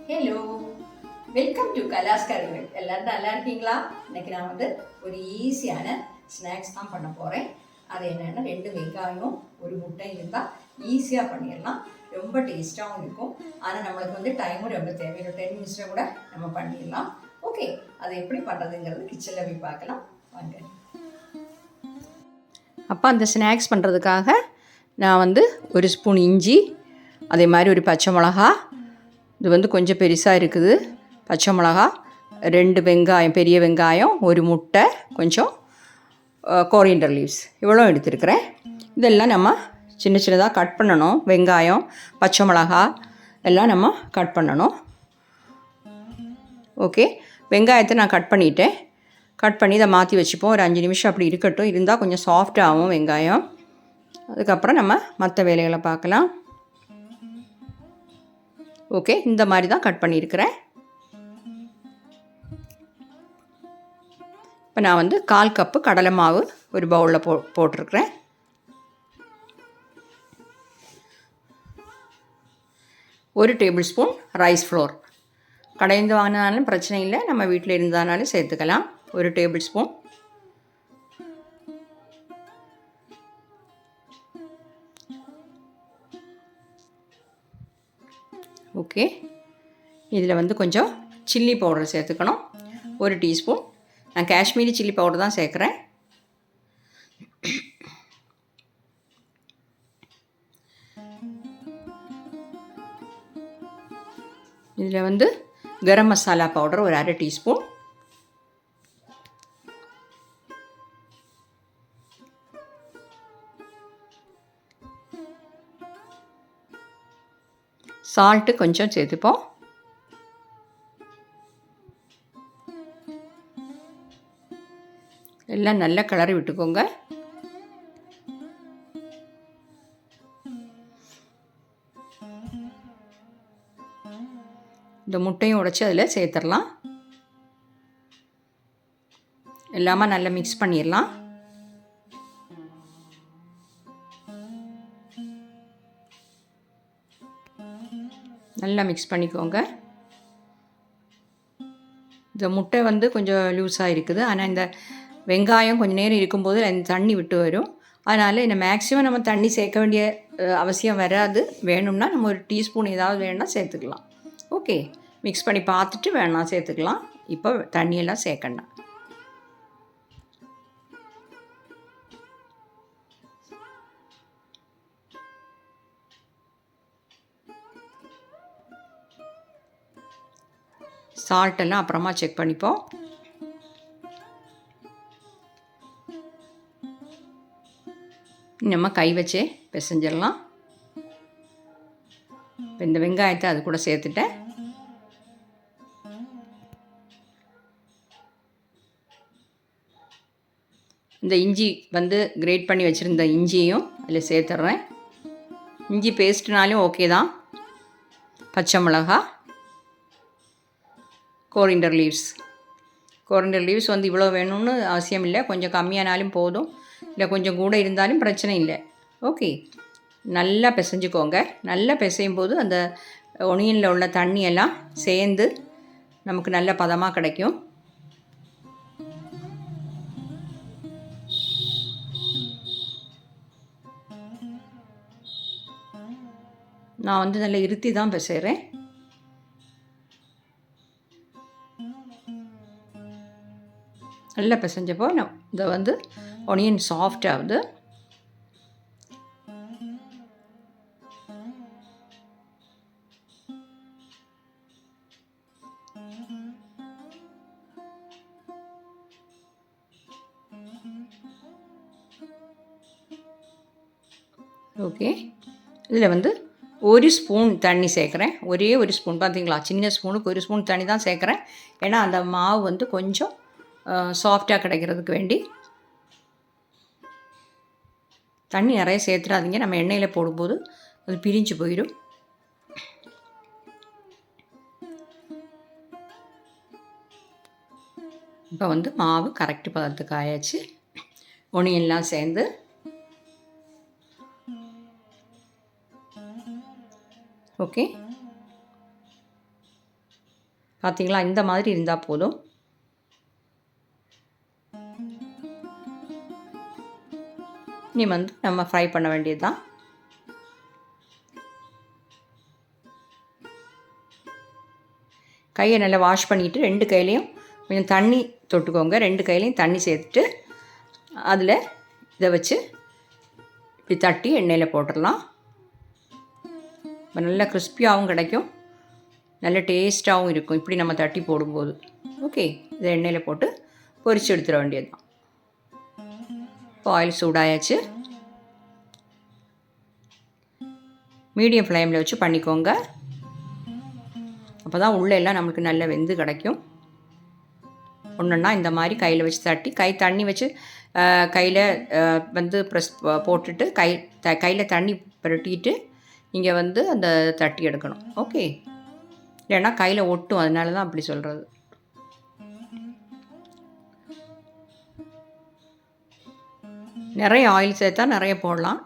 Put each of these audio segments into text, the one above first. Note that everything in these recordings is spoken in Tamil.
ஹலோ, வெல்கம் டு கலாஸ் கருவேல். எல்லாரும் நல்லா இருக்கீங்களா? இன்னைக்கு நான் ஒரு ஈஸியான ஸ்நாக்ஸ் தான் பண்ண போகிறேன். அது என்னென்னா 2 வெங்காயம் 1 முட்டை இருந்தால் ஈஸியாக பண்ணிடலாம். ரொம்ப டேஸ்ட்டாகவும் இருக்கும். ஆனால் நம்மளுக்கு டைமும் ரொம்ப தேவை. 10 மினிட்ஸில் கூட நம்ம பண்ணிடலாம். ஓகே, அதை எப்படி பண்ணுறதுங்கிறது கிச்சனில் போய் பார்க்கலாம் வாங்க. அப்போ அந்த ஸ்நாக்ஸ் பண்ணுறதுக்காக நான் 1 ஸ்பூன் இஞ்சி, அதே மாதிரி ஒரு பச்சை மிளகா, இது கொஞ்சம் பெருசாக இருக்குது, பச்சை மிளகா, 2 வெங்காயம், பெரிய வெங்காயம், 1 முட்டை, கொஞ்சம் கோரியண்டர் லீவ்ஸ், இவ்வளோ எடுத்துருக்கிறேன். இதெல்லாம் நம்ம சின்ன சின்னதாக கட் பண்ணணும். வெங்காயம், பச்சை மிளகா எல்லாம் நம்ம கட் பண்ணணும். ஓகே, வெங்காயத்தை நான் கட் பண்ணிட்டேன். கட் பண்ணி இதை மாற்றி வச்சுப்போம். ஒரு 5 நிமிஷம் அப்படி இருக்கட்டும். இருந்தால் கொஞ்சம் சாஃப்டாகும் வெங்காயம். அதுக்கப்புறம் நம்ம மற்ற வேலைகளை பார்க்கலாம். ஓகே, இந்த மாதிரி தான் கட் பண்ணியிருக்கிறேன். இப்போ நான் 1/4 கப்பு கடலை மாவு ஒரு பவுலில் போட்டிருக்கிறேன். ஒரு டேபிள் ஸ்பூன் ரைஸ் ஃப்ளோர். கடைந்து வாங்கினாலும் பிரச்சனை இல்லை, நம்ம வீட்டில் இருந்தாலும் சேர்த்துக்கலாம். 1 டேபிள் ஸ்பூன். ஓகே, இதில் கொஞ்சம் சில்லி பவுடர் சேர்த்துக்கணும். 1 டீஸ்பூன். நான் காஷ்மீரி சில்லி பவுடர் தான் சேர்க்குறேன். இதில் கரம் மசாலா பவுடர் ஒரு 1/2 டீஸ்பூன். சால்ட்டு கொஞ்சம் சேர்த்துப்போம். எல்லாம் நல்லா கிளறி விட்டுக்கோங்க. இந்த முட்டையும் உடைச்சி அதில் சேர்த்துடலாம். எல்லாமே நல்லா மிக்ஸ் பண்ணிடலாம். நல்லா மிக்ஸ் பண்ணிக்கோங்க. இந்த முட்டை கொஞ்சம் லூஸாக இருக்குது. ஆனால் இந்த வெங்காயம் கொஞ்சம் நேரம் இருக்கும்போது அந்த தண்ணி விட்டு வரும். அதனால் இந்த மேக்ஸிமம் நம்ம தண்ணி சேர்க்க வேண்டிய அவசியம் வராது. வேணும்னா நம்ம 1 டீஸ்பூன் ஏதாவது வேணும்னா சேர்த்துக்கலாம். ஓகே, மிக்ஸ் பண்ணி பார்த்துட்டு வேணாம் சேர்த்துக்கலாம். இப்போ தண்ணியெல்லாம் சேர்க்கணும். சால்ட்டெல்லாம் அப்புறமா செக் பண்ணிப்போம். நம்ம கை வச்சே பிசைஞ்சிடலாம். இப்போ இந்த வெங்காயத்தை அது கூட சேர்த்துட்டேன். இந்த இஞ்சி கிரேட் பண்ணி வச்சுருந்த இஞ்சியும் அதில் சேர்த்துட்றேன். இஞ்சி பேஸ்ட்னாலும் ஓகே தான். பச்சை மிளகா, கோரியண்டர் லீவ்ஸ் இவ்வளோ வேணும்னு அவசியம் இல்லை. கொஞ்சம் கம்மியானாலும் போதும், இல்லை கொஞ்சம் கூட இருந்தாலும் பிரச்சனை இல்லை. ஓகே, நல்லா பிசைஞ்சுக்கோங்க. நல்லா பிசையும் போது அந்த ஒனியனில் உள்ள தண்ணியெல்லாம் சேர்ந்து நமக்கு நல்ல பதமாக கிடைக்கும். நான் நல்லா இருத்தி தான் பிசைகிறேன். நல்லா பிசைஞ்சப்போ இதை ஒனியன் சாஃப்ட் ஆகுது. ஓகே, இதில் 1 ஸ்பூன் தண்ணி சேர்க்குறேன். ஒரே 1 ஸ்பூன், பார்த்தீங்களா, சின்ன ஸ்பூனுக்கு 1 ஸ்பூன் தண்ணி தான் சேர்க்குறேன். ஏன்னா அந்த மாவு கொஞ்சம் சாஃப்டாக கிடைக்கிறதுக்கு வேண்டி. தண்ணி நிறைய சேர்த்துடாதீங்க, நம்ம எண்ணெயில் போடும்போது அது பிரிஞ்சு போயிடும். இப்போ மாவு கரெக்டு பதத்துக்கு ஆயாச்சு. ஒனியெல்லாம் சேர்ந்து ஓகே, பார்த்தீங்களா, இந்த மாதிரி இருந்தால் போதும். இனி வந்து நம்ம ஃப்ரை பண்ண வேண்டியது தான். கையை நல்லா வாஷ் பண்ணிவிட்டு 2 கையிலையும் கொஞ்சம் தண்ணி தொட்டுக்கோங்க. 2 கையிலையும் தண்ணி சேர்த்துட்டு அதில் இதை வச்சு இப்படி தட்டி எண்ணெயில் போட்டுடலாம். நல்லா கிறிஸ்பியாகவும் கிடைக்கும், நல்ல டேஸ்ட்டாகவும் இருக்கும் இப்படி நம்ம தட்டி போடும்போது. ஓகே, இதை எண்ணெயில் போட்டு பொரித்து எடுத்துட வேண்டியது தான். இப்போ ஆயில் சூடாயாச்சு. மீடியம் ஃப்ளேமில் வச்சு பண்ணிக்கோங்க. அப்போ தான் உள்ளெல்லாம் நம்மளுக்கு நல்ல வெந்து கிடைக்கும். ஒன்றுன்னா இந்த மாதிரி கையில் வச்சு தட்டி தண்ணி வச்சு கையில் வந்து ப்ரெஸ் போட்டுட்டு கையில் தண்ணி புரட்டிட்டு நீங்கள் வந்து அந்த தட்டி எடுக்கணும். ஓகே, இல்லைன்னா கையில் ஒட்டும், அதனால தான் அப்படி சொல்கிறது. நிறைய ஆயில் சேர்த்தா நிறைய போடலாம்.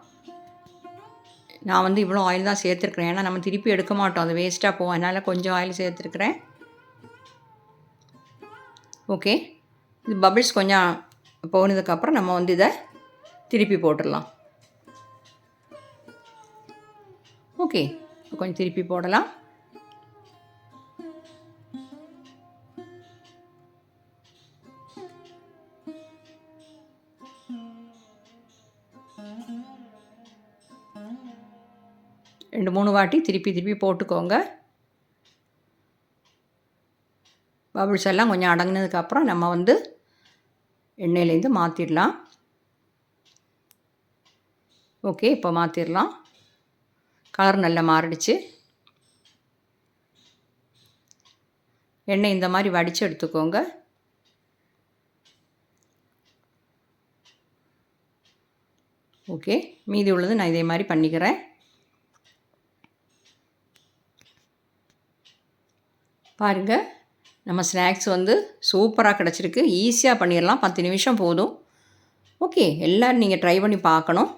நான் வந்து இவ்வளோ ஆயில் தான் சேர்த்துருக்குறேன், ஏன்னா நம்ம திருப்பி எடுக்க மாட்டோம், அது வேஸ்ட்டாக போகும், அதனால் கொஞ்சம் ஆயில் சேர்த்துருக்குறேன். ஓகே, இது பபிள்ஸ் கொஞ்சம் போனதுக்கப்புறம் நம்ம வந்து இதை திருப்பி போட்டுடலாம். ஓகே, கொஞ்சம் திருப்பி போடலாம். ரெண்டு 3 வாட்டி திருப்பி போட்டுக்கோங்க. பபிள்ஸ் எல்லாம் கொஞ்சம் அடங்கினதுக்கப்புறம் நம்ம வந்து எண்ணெயிலேருந்து மாற்றிடலாம். ஓகே, இப்போ மாற்றிடலாம். கலர் நல்லா மாறிடுச்சு. எண்ணெய் இந்த மாதிரி வடித்து எடுத்துக்கோங்க. ஓகே, மீதி உள்ளது நான் இதே மாதிரி பண்ணிக்கிறேன். பாருங்கள், நம்ம ஸ்நாக்ஸ் வந்து சூப்பராக கிடச்சிருக்கு. ஈஸியாக பண்ணிடலாம், 10 நிமிஷம் போதும். ஓகே, எல்லோரும் நீங்கள் ட்ரை பண்ணி பார்க்கணும்.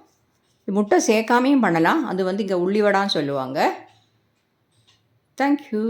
முட்டை சேர்க்காமையும் பண்ணலாம், அது வந்து இங்கே உள்ளி வடான்னு சொல்லுவாங்க. தேங்க்யூ.